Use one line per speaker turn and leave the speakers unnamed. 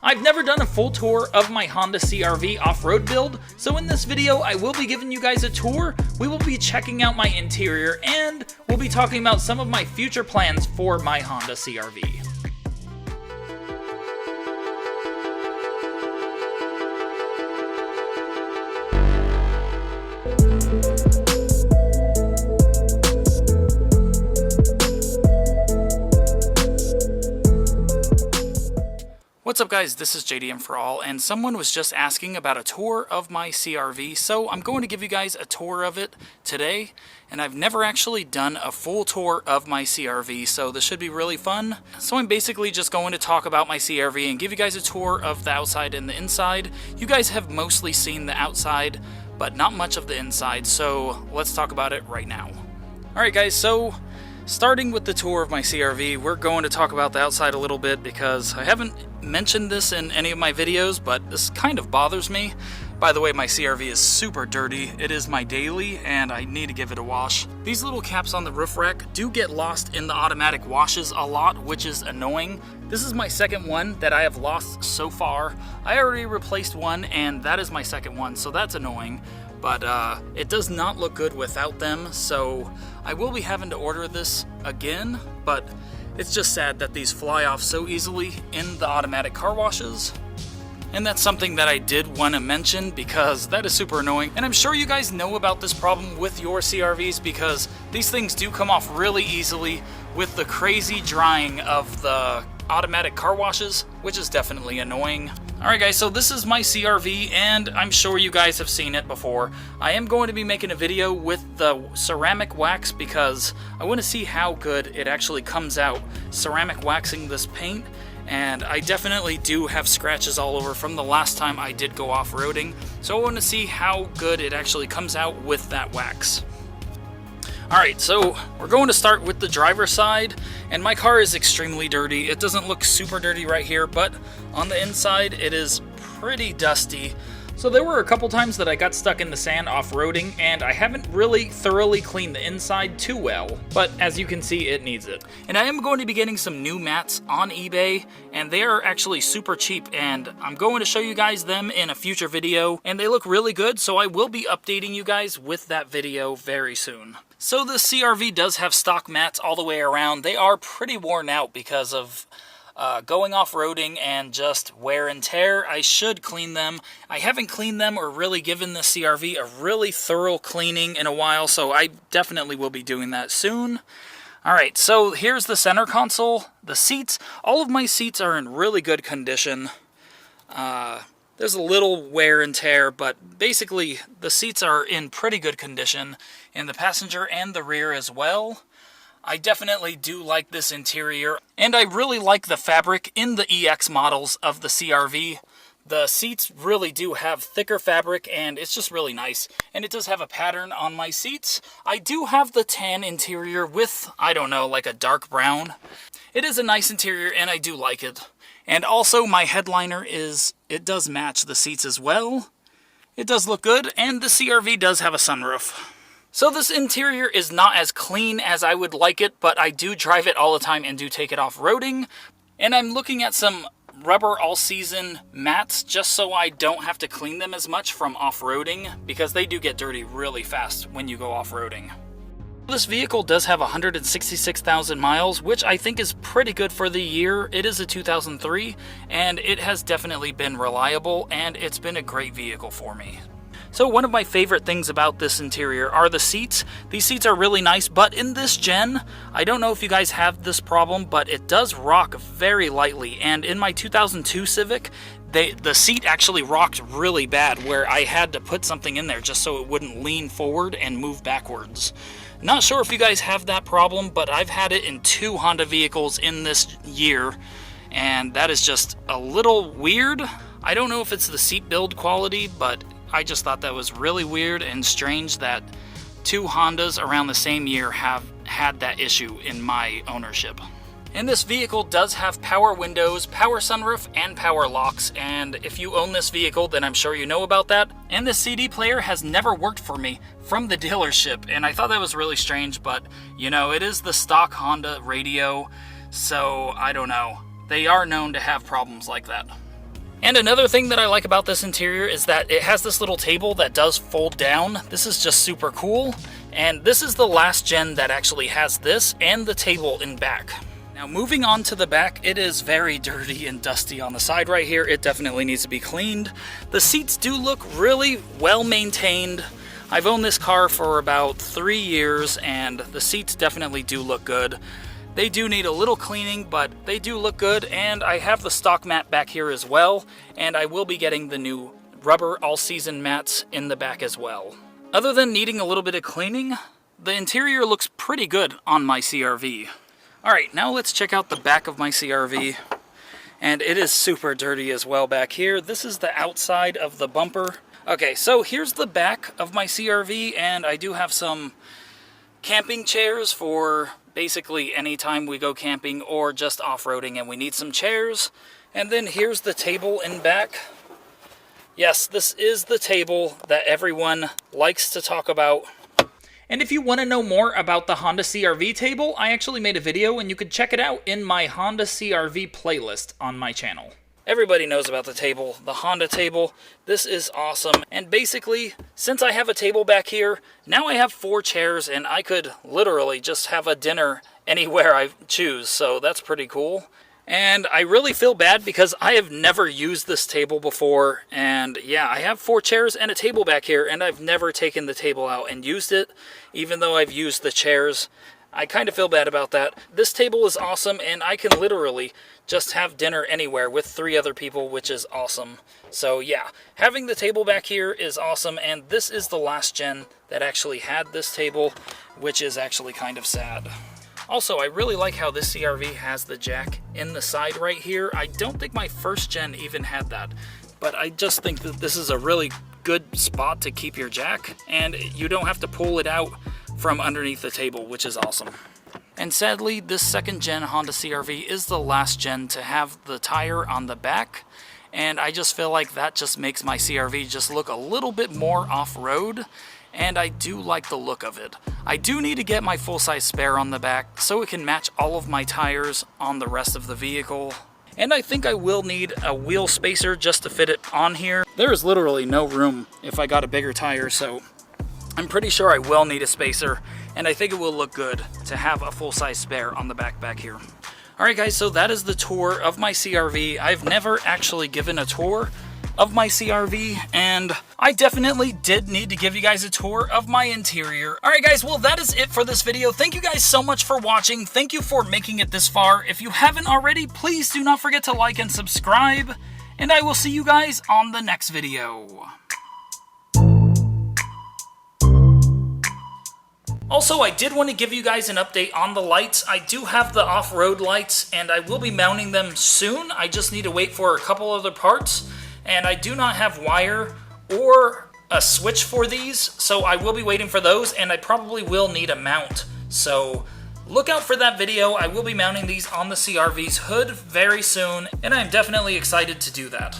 I've never done a full tour of my Honda CR-V off-road build, so in this video I will be giving you guys a tour, we will be checking out my interior, and we'll be talking about some of my future plans for my Honda CR-V. What's up guys, this is JDM for All, and someone was just asking about a tour of my CR-V, so I'm going to give you guys a tour of it today, and I've never actually done a full tour of my CR-V, so this should be really fun. So I'm basically just going to talk about my CR-V and give you guys a tour of the outside and the inside. You guys have mostly seen the outside, but not much of the inside, so let's talk about it right now. Alright guys, so starting with the tour of my CR-V, we're going to talk about the outside a little bit because I haven't mentioned this in any of my videos, but this kind of bothers me. By the way, my CR-V is super dirty. It is my daily, and I need to give it a wash. These little caps on the roof rack do get lost in the automatic washes a lot, which is annoying. This is my second one that I have lost so far. I already replaced one, and that is my second one, so that's annoying. But it does not look good without them, so I will be having to order this again, but it's just sad that these fly off so easily in the automatic car washes. And that's something that I did want to mention because that is super annoying. And I'm sure you guys know about this problem with your CR-Vs because these things do come off really easily with the crazy drying of the automatic car washes, which is definitely annoying. Alright guys, so this is my CR-V, and I'm sure you guys have seen it before. I am going to be making a video with the ceramic wax because I want to see how good it actually comes out ceramic waxing this paint, and I definitely do have scratches all over from the last time I did go off-roading, so I want to see how good it actually comes out with that wax. Alright, so we're going to start with the driver's side, and my car is extremely dirty. It doesn't look super dirty right here, but on the inside it is pretty dusty. So there were a couple times that I got stuck in the sand off-roading, and I haven't really thoroughly cleaned the inside too well, but as you can see, it needs it. And I am going to be getting some new mats on eBay, and they are actually super cheap, and I'm going to show you guys them in a future video, and they look really good, so I will be updating you guys with that video very soon. So the CR-V does have stock mats all the way around. They are pretty worn out because of going off-roading and just wear and tear. I should clean them. I haven't cleaned them or really given the CR-V a really thorough cleaning in a while, so I definitely will be doing that soon. Alright, so here's the center console. The seats, all of my seats are in really good condition. There's a little wear and tear, but basically the seats are in pretty good condition in the passenger and the rear as well. I definitely do like this interior, and I really like the fabric in the EX models of the CR-V. The seats really do have thicker fabric, and it's just really nice. And it does have a pattern on my seats. I do have the tan interior with, I don't know, like a dark brown. It is a nice interior, and I do like it. And also, my headliner it does match the seats as well. It does look good, and the CR-V does have a sunroof. So this interior is not as clean as I would like it, but I do drive it all the time and do take it off-roading. And I'm looking at some rubber all-season mats just so I don't have to clean them as much from off-roading, because they do get dirty really fast when you go off-roading. This vehicle does have 166,000 miles, which I think is pretty good for the year. It is a 2003, and it has definitely been reliable, and it's been a great vehicle for me. So one of my favorite things about this interior are the seats. These seats are really nice, but in this gen, I don't know if you guys have this problem, but it does rock very lightly. And in my 2002 Civic, the seat actually rocked really bad, where I had to put something in there just so it wouldn't lean forward and move backwards. Not sure if you guys have that problem, but I've had it in 2 Honda vehicles in this year, and that is just a little weird. I don't know if it's the seat build quality, but I just thought that was really weird and strange that 2 Hondas around the same year have had that issue in my ownership. And this vehicle does have power windows, power sunroof, and power locks, and if you own this vehicle, then I'm sure you know about that. And the CD player has never worked for me from the dealership, and I thought that was really strange, but, you know, it is the stock Honda radio, so I don't know. They are known to have problems like that. And another thing that I like about this interior is that it has this little table that does fold down. This is just super cool. And this is the last gen that actually has this and the table in back. Now moving on to the back, it is very dirty and dusty on the side right here. It definitely needs to be cleaned. The seats do look really well maintained. I've owned this car for about 3 years and the seats definitely do look good. They do need a little cleaning, but they do look good, and I have the stock mat back here as well, and I will be getting the new rubber all-season mats in the back as well. Other than needing a little bit of cleaning, the interior looks pretty good on my CRV. Alright, now let's check out the back of my CRV, and it is super dirty as well back here. This is the outside of the bumper. Okay, so here's the back of my CRV, and I do have some camping chairs for basically anytime we go camping or just off-roading and we need some chairs. And then here's the table in back. Yes, this is the table that everyone likes to talk about. And if you want to know more about the Honda CRV table, I actually made a video and you can check it out in my Honda CRV playlist on my channel. Everybody knows about the table, the Honda table. This is awesome. And basically, since I have a table back here, now I have 4 chairs and I could literally just have a dinner anywhere I choose. So that's pretty cool. And I really feel bad because I have never used this table before. And yeah, I have 4 chairs and a table back here and I've never taken the table out and used it, even though I've used the chairs. I kind of feel bad about that. This table is awesome and I can literally just have dinner anywhere with 3 other people, which is awesome. So yeah, having the table back here is awesome, and this is the last gen that actually had this table, which is actually kind of sad. Also, I really like how this CRV has the jack in the side right here. I don't think my first gen even had that, but I just think that this is a really good spot to keep your jack, and you don't have to pull it out from underneath the table, which is awesome. And sadly, this second gen Honda CRV is the last gen to have the tire on the back, and I just feel like that just makes my CRV just look a little bit more off-road, and I do like the look of it. I do need to get my full-size spare on the back so it can match all of my tires on the rest of the vehicle. And I think I will need a wheel spacer just to fit it on here. There is literally no room if I got a bigger tire, so I'm pretty sure I will need a spacer, and I think it will look good to have a full-size spare on the back here. Alright guys, so that is the tour of my CRV. I've never actually given a tour of my CRV, and I definitely did need to give you guys a tour of my interior. Alright guys, well that is it for this video. Thank you guys so much for watching. Thank you for making it this far. If you haven't already, please do not forget to like and subscribe, and I will see you guys on the next video. Also, I did want to give you guys an update on the lights. I do have the off-road lights, and I will be mounting them soon. I just need to wait for a couple other parts, and I do not have wire or a switch for these, so I will be waiting for those, and I probably will need a mount. So look out for that video. I will be mounting these on the CRV's hood very soon, and I'm definitely excited to do that.